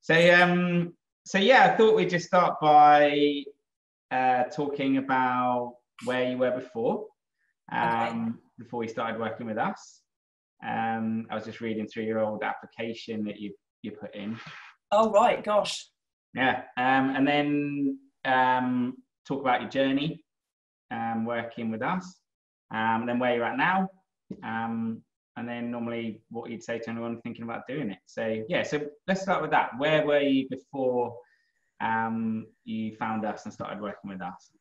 So yeah, I thought we'd just start by talking about where you were before, before you started working with us. I was just reading through your old application that you put in. Oh right, gosh. Yeah, and then talk about your journey working with us, and then where you're at now, and then normally what you'd say to anyone thinking about doing it. So yeah, so let's start with that. Where were you before you found us and started working with us?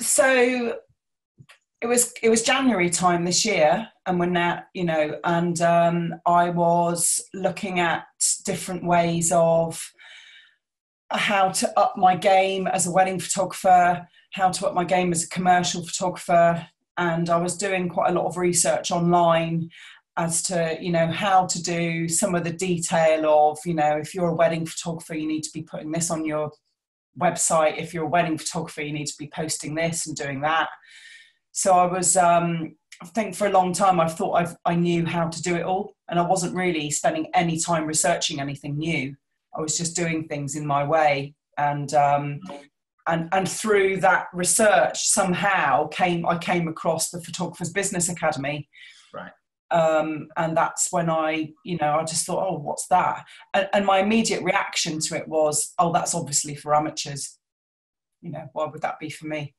So it was January time this year, and when that, and I was looking at different ways of how to up my game as a wedding photographer, how to up my game as a commercial photographer. And I was doing quite a lot of research online as to, how to do some of the detail of, if you're a wedding photographer, you need to be putting this on your website. If you're a wedding photographer, you need to be posting this and doing that. So I was, I think for a long time, I thought I knew how to do it all. And I wasn't really spending any time researching anything new. I was just doing things in my way. And through that research, somehow I came across the Photographer's Business Academy. Right. And that's when I just thought, oh, what's that? And my immediate reaction to it was, oh, that's obviously for amateurs. Why would that be for me?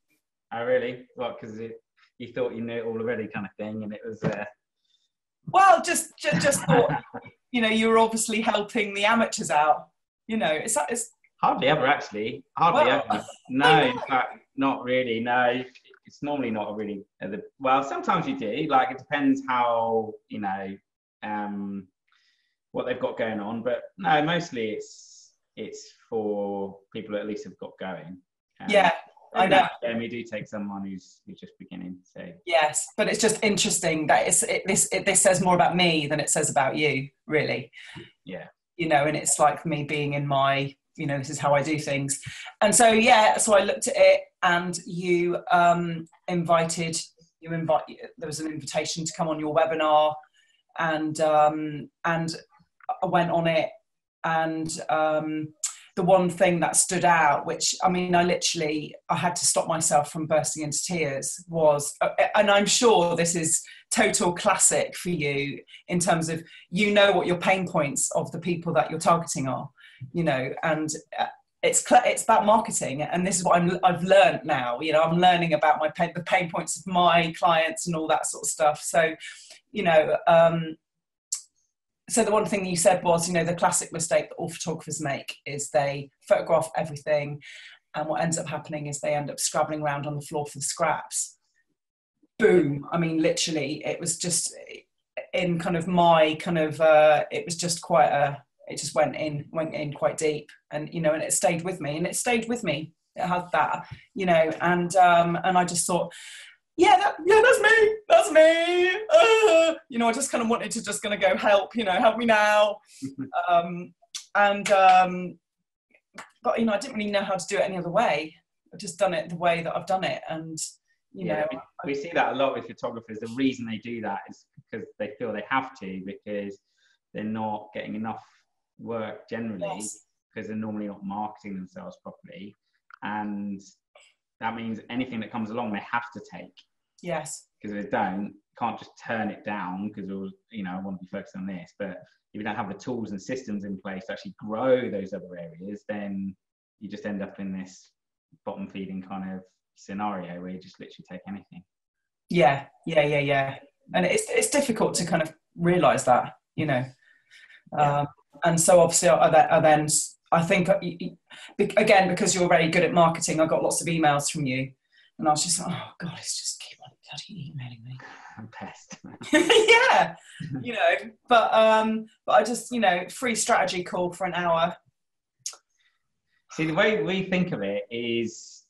Oh, really? Well, because you thought you knew it all already kind of thing, and it was... Well, just thought, you were obviously helping the amateurs out. It's hardly ever, actually. Hardly ever. No, in fact, not really. No, it's normally not a really... well, sometimes you do. Like, it depends how, what they've got going on. But no, mostly it's for people that at least have got going. Yeah, I know. And we do take someone who's just beginning. So yes, but it's just interesting that this says more about me than it says about you, really. Yeah. And it's like me being in my, this is how I do things. And so, so I looked at it, and you invited, there was an invitation to come on your webinar, and I went on it. And the one thing that stood out, which, I had to stop myself from bursting into tears, was, and I'm sure this is total classic for you in terms of, what your pain points of the people that you're targeting are, and it's about marketing. And this is what I've learned now. I'm learning about the pain points of my clients and all that sort of stuff. So, so the one thing you said was, the classic mistake that all photographers make is they photograph everything, and what ends up happening is they end up scrabbling around on the floor for the scraps. Boom. Literally, it was just in kind of my kind of, it was just it just went in quite deep, and, and it stayed with me, It had that, and I just thought, that's me. I just kind of wanted to just going to go help me now. But, I didn't really know how to do it any other way. I've just done it the way that I've done it. And, we see that a lot with photographers. The reason they do that is because they feel they have to, because they're not getting enough work generally, because they're normally not marketing themselves properly. And that means anything that comes along, they have to take. Yes. Because if they don't, can't just turn it down because, I want to be focused on this. But if you don't have the tools and systems in place to actually grow those other areas, then you just end up in this bottom feeding kind of scenario where you just literally take anything. Yeah. And it's difficult to kind of realise that, and so obviously I think, again, because you're very good at marketing, I got lots of emails from you, and I was just like, oh God, it's just keep on bloody emailing me. I'm pissed. Yeah, but I just, free strategy call for an hour. See, the way we think of it is,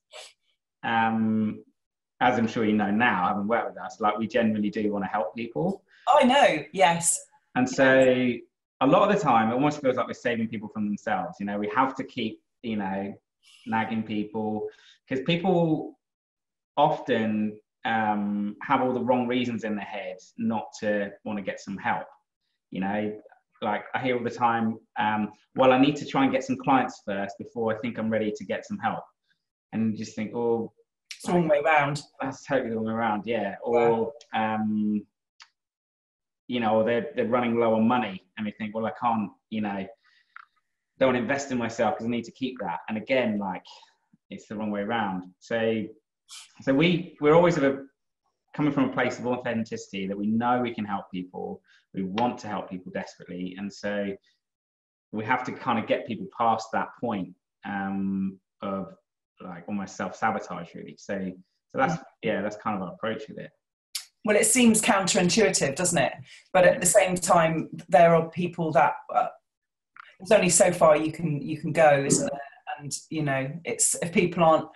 as I'm sure you know now, having worked with us, like, we generally do want to help people. I know, yes. And so a lot of the time, it almost feels like we're saving people from themselves. We have to keep, nagging people, because people often have all the wrong reasons in their head not to want to get some help. like I hear all the time, well, I need to try and get some clients first before I think I'm ready to get some help. And you just think, oh, it's the wrong way around. That's totally the wrong way around, yeah. Or, you know, they're running low on money and they think, well, I can't, you know, don't invest in myself because I need to keep that. And again, like, it's the wrong way around. So we're always coming from a place of authenticity that we know we can help people. We want to help people desperately. And so we have to kind of get people past that point of like almost self-sabotage, really. So that's kind of our approach with it. Well, it seems counterintuitive, doesn't it? But at the same time, there are people that there's only so far you can go, isn't there? And you know, it's if people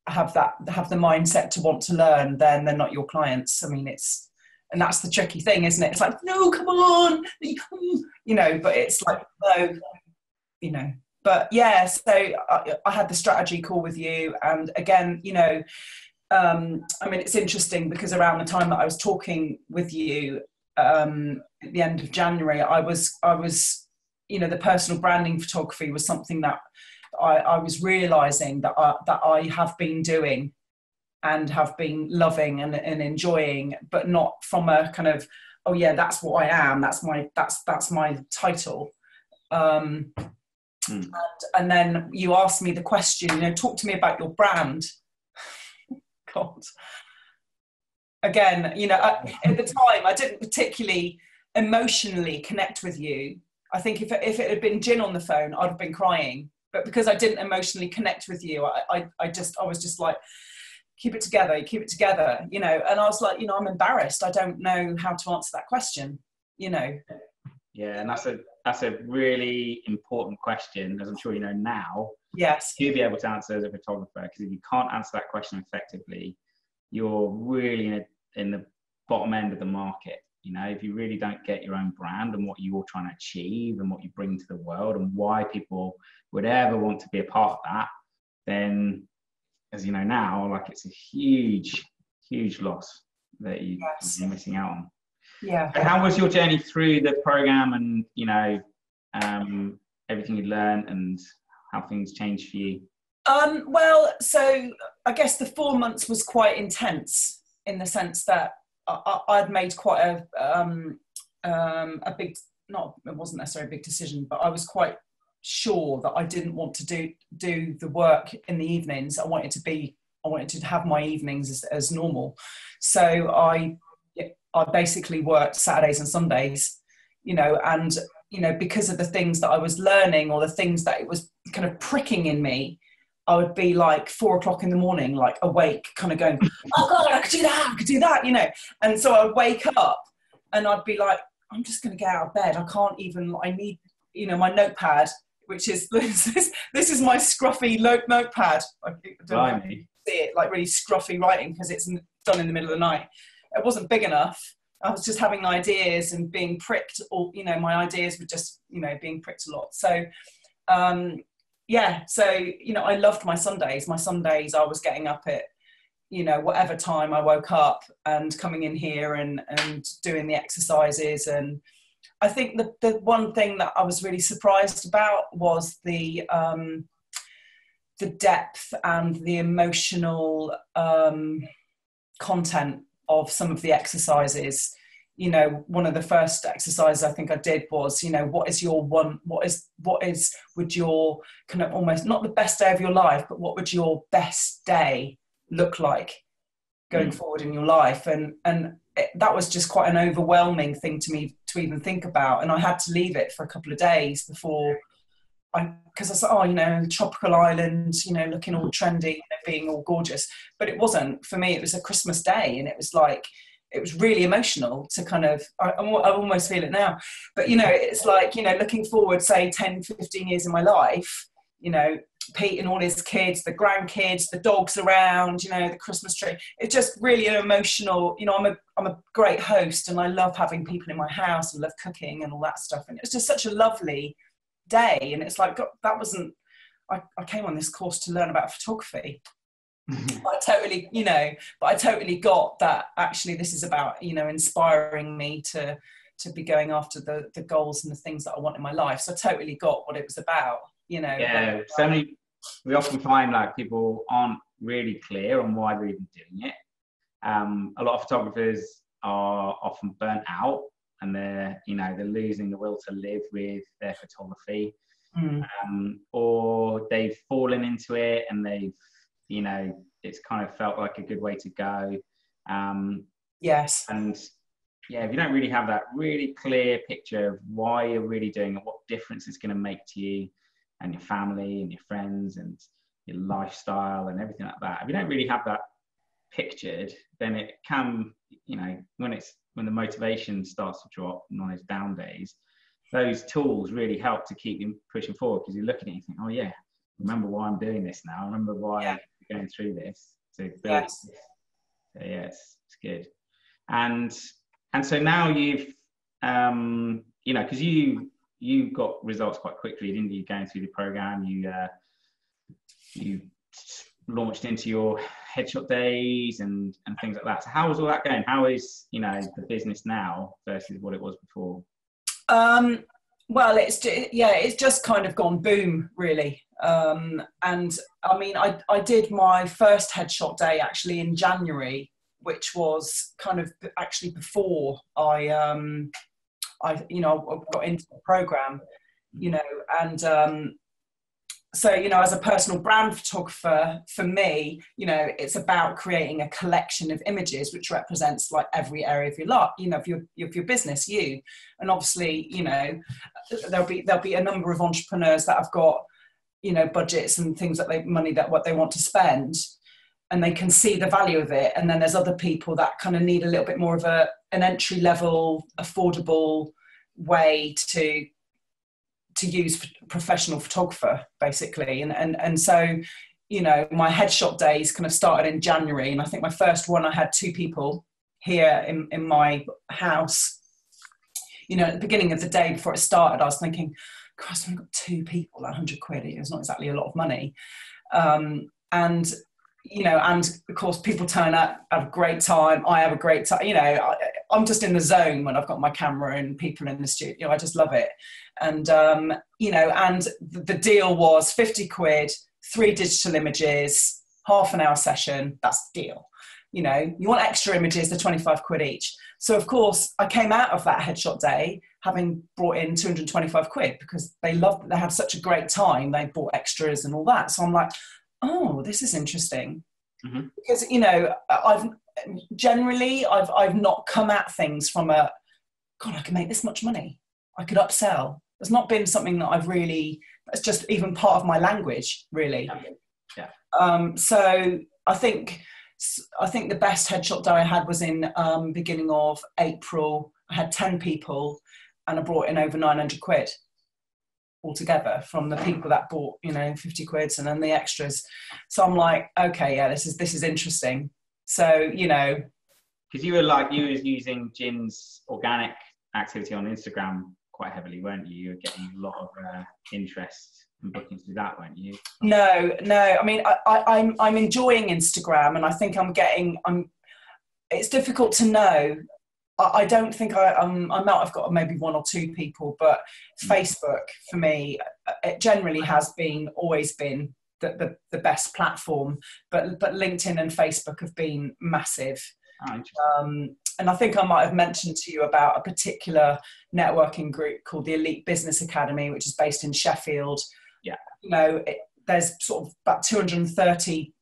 have the mindset to want to learn, then they're not your clients. I mean, and that's the tricky thing, isn't it? It's like, no, come on, you know. But it's like, no, you know. But yeah, so I had the strategy call with you, and again, you know. I mean, it's interesting because around the time that I was talking with you at the end of January, I was, you know, the personal branding photography was something that I was realising that I have been doing and have been loving and enjoying, but not from a kind of, oh yeah, that's what I am. That's my title. And then you asked me the question, you know, talk to me about your brand. God. Again, you know, at the time, I didn't particularly emotionally connect with you. I think if it had been Gin on the phone, I'd have been crying. But because I didn't emotionally connect with you, I was just like, keep it together, you know. And I was like, you know, I'm embarrassed. I don't know how to answer that question, you know. Yeah, and that's a really important question, as I'm sure you know now. Yes. To be able to answer as a photographer, because if you can't answer that question effectively, you're really in the bottom end of the market. You know, if you really don't get your own brand and what you're trying to achieve and what you bring to the world and why people would ever want to be a part of that, then, as you know now, like it's a huge, huge loss that you're missing out on. Yeah. So how was your journey through the program and, you know, everything you learned and how things changed for you? Well, so I guess the 4 months was quite intense in the sense that I'd made quite a big, it wasn't necessarily a big decision, but I was quite sure that I didn't want to do the work in the evenings. I wanted to have my evenings as normal. So I basically worked Saturdays and Sundays, you know, and, you know, because of the things that I was learning or the things that it was kind of pricking in me, I would be like 4 o'clock in the morning, like awake, kind of going, oh God, I could do that, you know. And so I'd wake up and I'd be like, I'm just going to get out of bed. I need, you know, my notepad, which is, this is my scruffy notepad. I don't know if you see it, like really scruffy writing because it's done in the middle of the night. It wasn't big enough. I was just having ideas and being pricked, or, you know, my ideas were just, you know, being pricked a lot. So, so, you know, I loved my Sundays. My Sundays, I was getting up at, you know, whatever time I woke up and coming in here and doing the exercises. And I think the one thing that I was really surprised about was the depth and the emotional content of some of the exercises. You know, one of the first exercises I think I did was, you know, would your kind of almost not the best day of your life, but what would your best day look like going forward in your life? And that was just quite an overwhelming thing to me to even think about. And I had to leave it for a couple of days before because I thought, oh, you know, tropical island, you know, looking all trendy, you know, being all gorgeous. But it wasn't. For me, it was a Christmas day, and it was like, it was really emotional to kind of, I almost feel it now. But, you know, it's like, you know, looking forward, say, 10, 15 years in my life, you know, Pete and all his kids, the grandkids, the dogs around, you know, the Christmas tree. It's just really an emotional, you know, I'm a great host and I love having people in my house and love cooking and all that stuff. And it's just such a lovely day. And it's like, God, that wasn't, I came on this course to learn about photography. I totally got that actually this is about, you know, inspiring me to to be going after the goals and the things that I want in my life. So I totally got what it was about, you know. Yeah, we often find like people aren't really clear on why they're even doing it. A lot of photographers are often burnt out, and they're losing the will to live with their photography, or they've fallen into it and they've, it's kind of felt like a good way to go. Yes. And yeah, if you don't really have that really clear picture of why you're really doing it, what difference it's going to make to you and your family and your friends and your lifestyle and everything like that, if you don't really have that pictured, then it can, when the motivation starts to drop and on those down days, those tools really help to keep you pushing forward, because you're looking at it and you think, oh yeah, remember why I'm doing this now, remember why I'm going through this to build this. So yeah, it's good. And so now you've because you got results quite quickly, didn't you, going through the program? You launched into your headshot days and things like that. So how was all that going? How is the business now versus what it was before? Well, it's just kind of gone boom, really. And I mean, I did my first headshot day actually in January, which was kind of actually before I got into the program, and so, as a personal brand photographer, for me, it's about creating a collection of images which represents like every area of your life, of your business, and obviously, there'll be a number of entrepreneurs that have got, budgets and things what they want to spend, and they can see the value of it. And then there's other people that kind of need a little bit more of an entry level, affordable way to use professional photographer, basically. And so, my headshot days kind of started in January, and I think my first one, I had 2 people here in my house. At the beginning of the day before it started, I was thinking, Christ, I've got 2 people, £100 it's not exactly a lot of money. And of course people turn up, have a great time. I have a great time. I'm just in the zone when I've got my camera and people in the studio. I just love it. And, and the deal was £50, 3 digital images, half an hour session. That's the deal. You want extra images, they're £25 each. So of course I came out of that headshot day having brought in £225 because they had such a great time. They bought extras and all that. So I'm like, oh, this is interesting. Mm-hmm. Because, I've not come at things from God, I can make this much money, I could upsell. It's not been something that that's just even part of my language, really. Yeah. So I think the best headshot day I had was in beginning of April. I had 10 people and I brought in over £900 altogether from the people that bought, £50 and then the extras. So I'm like, okay, yeah, this is interesting. So, because you were using Gin's organic activity on Instagram quite heavily, weren't you? You were getting a lot of interest and bookings through that, weren't you? No. I mean, I'm enjoying Instagram, and I think it's difficult to know. I don't think I might have got maybe 1 or 2 people, but Facebook for me, it generally has always been the best platform. But LinkedIn and Facebook have been massive. Oh, and I think I might have mentioned to you about a particular networking group called the Elite Business Academy, which is based in Sheffield. Yeah. There's sort of about 230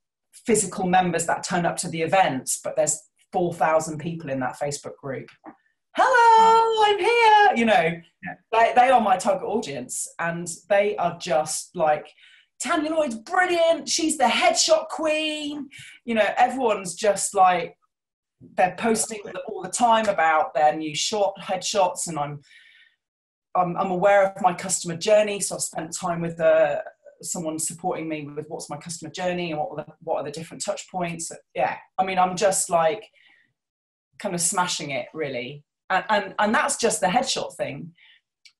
physical members that turn up to the events, but there's 4,000 people in that Facebook group. Hello, I'm here. They are my target audience, and they are just like, Dainelyte's brilliant. She's the headshot queen. Everyone's just like, they're posting all the time about their new headshots, and I'm aware of my customer journey. So I've spent time with someone supporting me with what's my customer journey and what are the different touch points. Yeah, I mean, I'm just like kind of smashing it, really. And that's just the headshot thing.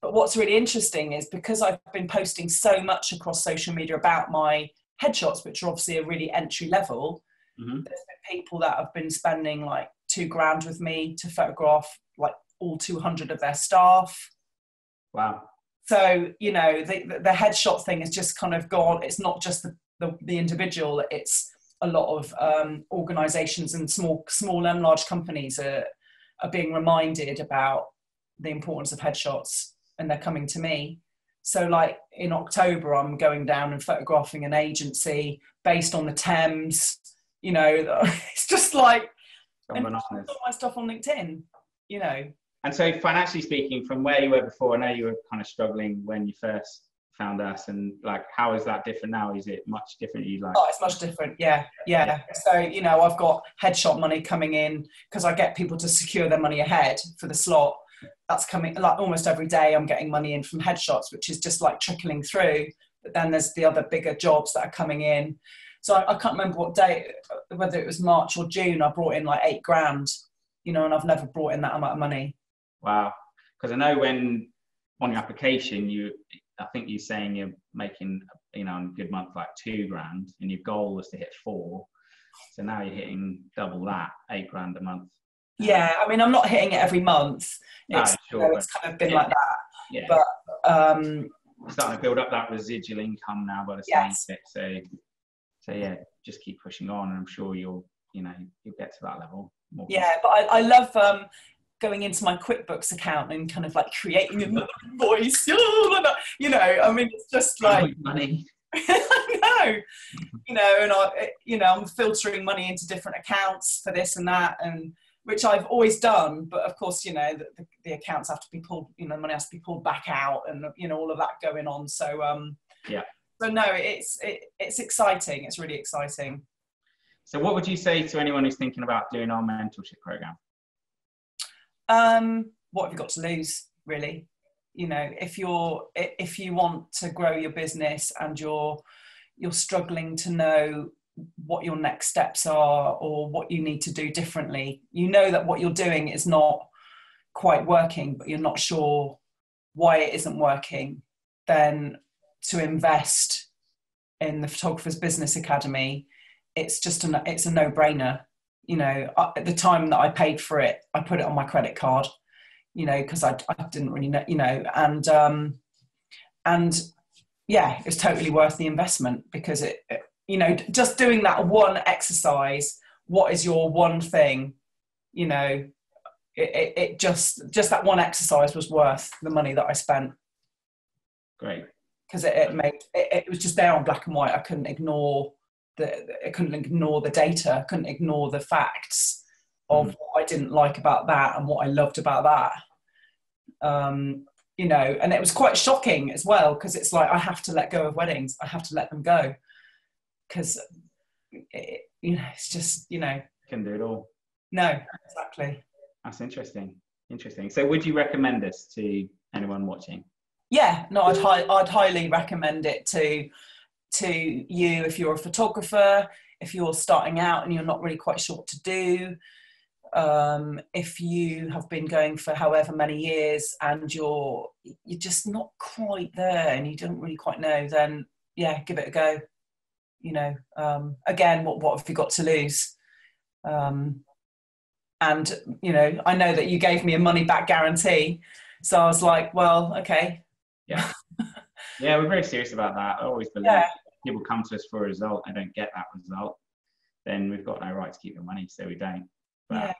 But what's really interesting is because I've been posting so much across social media about my headshots, which are obviously a really entry level, there's been people that have been spending like £2,000 with me to photograph like all 200 of their staff. Wow. So, you know, the headshot thing has just kind of gone. It's not just the individual, it's a lot of organisations and small and large companies are being reminded about the importance of headshots, and they're coming to me. So like in October, I'm going down and photographing an agency based on the Thames, you know. It's just like, and all my stuff on LinkedIn, you know. And so financially speaking, from where you were before, I know you were kind of struggling when you first found us, and like, how is that different now? Is it much different? Oh, it's much different. Yeah. So, you know, I've got headshot money coming in because I get people to secure their money ahead for the slot. That's coming like almost every day. I'm getting money in from headshots, which is just like trickling through. But then there's the other bigger jobs that are coming in. So I can't remember what day, whether it was March or June, I brought in like 8 grand, you know, and I've never brought in that amount of money. Wow. Because I know when on your application, I think you're saying you're making, you know, in a good month, like 2 grand, and your goal was to hit 4. So now you're hitting double that, 8 grand a month. Yeah. I mean, I'm not hitting it every month. It's, sure, you know, it's kind of been like that. Yeah. But, starting to build up that residual income now by the same bit. So yeah, just keep pushing on, and I'm sure you'll get to that level. Yeah, but I love going into my QuickBooks account and kind of like creating another invoice. You know, I mean, it's just like money. I know, you know, and I'm filtering money into different accounts for this and that, and which I've always done. But of course, you know, the accounts have to be pulled, you know, money has to be pulled back out, and you know, all of that going on. So yeah. So no, it's exciting. It's really exciting. So what would you say to anyone who's thinking about doing our mentorship program? What have you got to lose, really? You know, if you want to grow your business and you're struggling to know what your next steps are or what you need to do differently, you know that what you're doing is not quite working, but you're not sure why it isn't working, then to invest in the Photographer's Business Academy, it's a no-brainer. You know, at the time that I paid for it, I put it on my credit card, you know, because I didn't really know, you know, and yeah, it's totally worth the investment because it, you know, just doing that one exercise, what is your one thing, you know, it just that one exercise was worth the money that I spent. Great. Because it was just there on black and white. I couldn't ignore the data. I couldn't ignore the facts of what I didn't like about that and what I loved about that. You know, and it was quite shocking as well, because it's like, I have to let go of weddings. I have to let them go because, you know, it's just, you know. Can do it all. No, exactly. That's interesting. So would you recommend this to anyone watching? Yeah, no, I'd highly recommend it to you if you're a photographer, if you're starting out and you're not really quite sure what to do, if you have been going for however many years and you're just not quite there and you don't really quite know, then yeah, give it a go. You know, again, what have you got to lose? And you know, I know that you gave me a money back guarantee, so I was like, well, okay. Yeah. Yeah, we're very serious about that. I always believe if people come to us for a result and don't get that result, then we've got no right to keep the money, so we don't. But,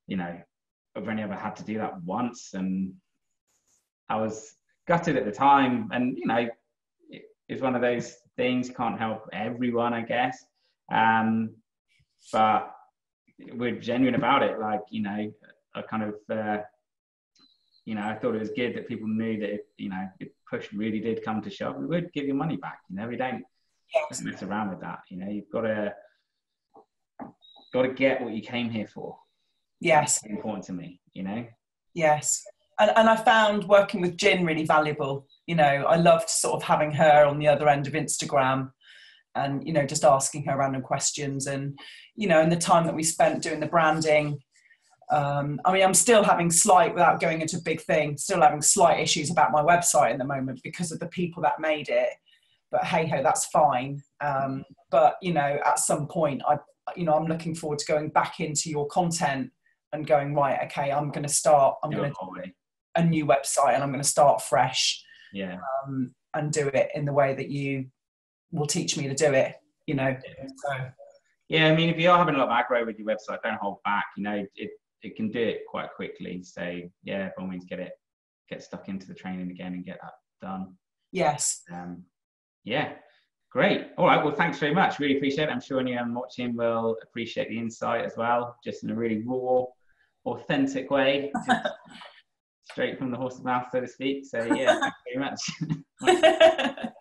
you know, I've only ever had to do that once, and I was gutted at the time. And, you know, it's one of those things, can't help everyone, I guess. But we're genuine about it. Like, you know, I kind of... you know, I thought it was good that people knew that if, you know, if push really did come to shove, we would give you money back. You know, we don't mess around with that. You know, you've got to get what you came here for. Yes. That's important to me, you know? Yes. And I found working with Gin really valuable. You know, I loved sort of having her on the other end of Instagram and, you know, just asking her random questions. And, you know, in the time that we spent doing the branding, I mean, I'm still having without going into a big thing, still having slight issues about my website at the moment because of the people that made it. But hey ho, that's fine. But you know, at some point, I'm looking forward to going back into your content and going, right, okay, I'm going to do a new website and I'm going to start fresh. Yeah. And do it in the way that you will teach me to do it, you know. So yeah, I mean, if you are having a lot of aggro with your website, don't hold back. You know, it can do it quite quickly. So yeah, by all means, get stuck into the training again and get that done. Yes. Yeah, great. All right, well, thanks very much. Really appreciate it. I'm sure anyone watching will appreciate the insight as well, just in a really raw, authentic way, straight from the horse's mouth, so to speak. So yeah, thanks very much.